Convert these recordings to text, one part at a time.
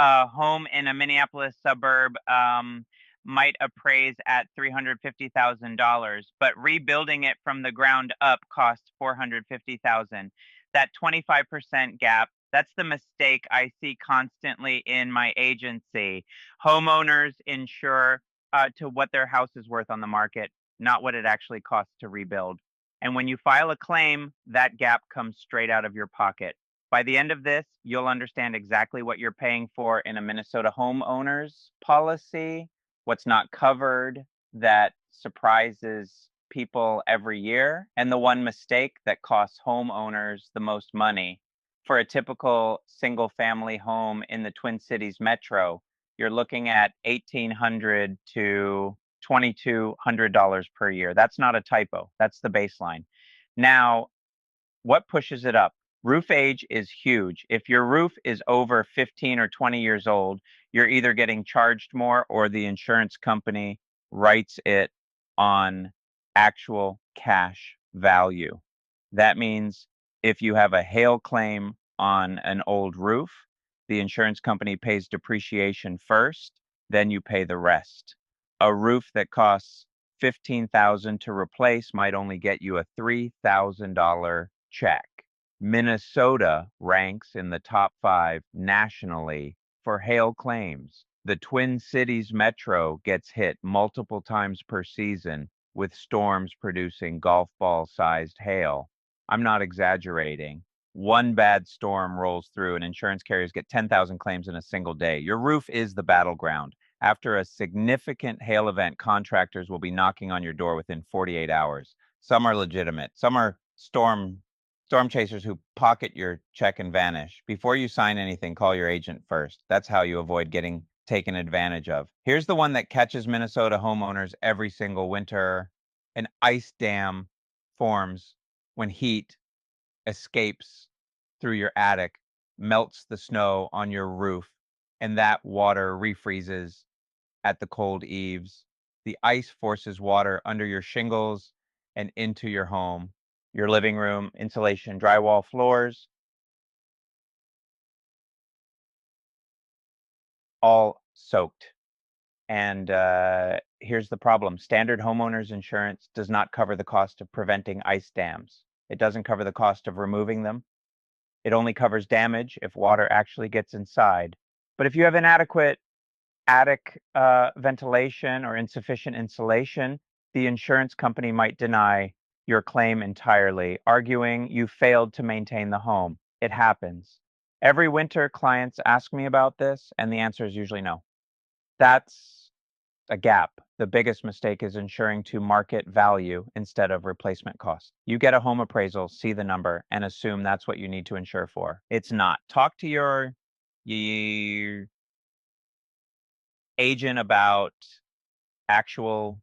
A home in a Minneapolis suburb might appraise at $350,000, but rebuilding it from the ground up costs $450,000. That 25% gap, that's the mistake I see constantly in my agency. Homeowners insure to what their house is worth on the market, not what it actually costs to rebuild. And when you file a claim, that gap comes straight out of your pocket. By the end of this, you'll understand exactly what you're paying for in a Minnesota homeowners policy, what's not covered that surprises people every year, and the one mistake that costs homeowners the most money. For a typical single family home in the Twin Cities metro, you're looking at $1,800 to $2,200 per year. That's not a typo. That's the baseline. Now, what pushes it up? Roof age is huge. If your roof is over 15 or 20 years old, you're either getting charged more or the insurance company writes it on actual cash value. That means if you have a hail claim on an old roof, the insurance company pays depreciation first, then you pay the rest. A roof that costs $15,000 to replace might only get you a $3,000 check. Minnesota ranks in the top 5 nationally for hail claims. The Twin Cities metro gets hit multiple times per season with storms producing golf ball sized hail. I'm not exaggerating. One bad storm rolls through and insurance carriers get 10,000 claims in a single day. Your roof is the battleground. After a significant hail event, contractors will be knocking on your door within 48 hours. Some are legitimate. Some are storm chasers who pocket your check and vanish. Before you sign anything, call your agent first. That's how you avoid getting taken advantage of. Here's the one that catches Minnesota homeowners every single winter. An ice dam forms when heat escapes through your attic, melts the snow on your roof, and that water refreezes at the cold eaves. The ice forces water under your shingles and into your home, your living room, insulation, drywall, floors, all soaked. And here's the problem. Standard homeowners insurance does not cover the cost of preventing ice dams. It doesn't cover the cost of removing them. It only covers damage if water actually gets inside. But if you have inadequate attic ventilation or insufficient insulation, the insurance company might deny your claim entirely, arguing you failed to maintain the home. It happens. Every winter, clients ask me about this, and the answer is usually no. That's a gap. The biggest mistake is insuring to market value instead of replacement cost. You get a home appraisal, see the number, and assume that's what you need to insure for. It's not. Talk to your agent about actual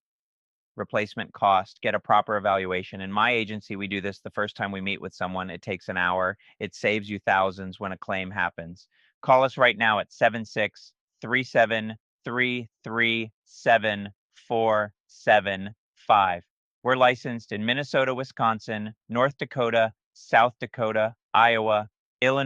replacement cost, get a proper evaluation. In my agency, we do this the first time we meet with someone. It takes an hour. It saves you thousands when a claim happens. Call us right now at 76373374775. We're licensed in Minnesota, Wisconsin, North Dakota, South Dakota, Iowa, Illinois,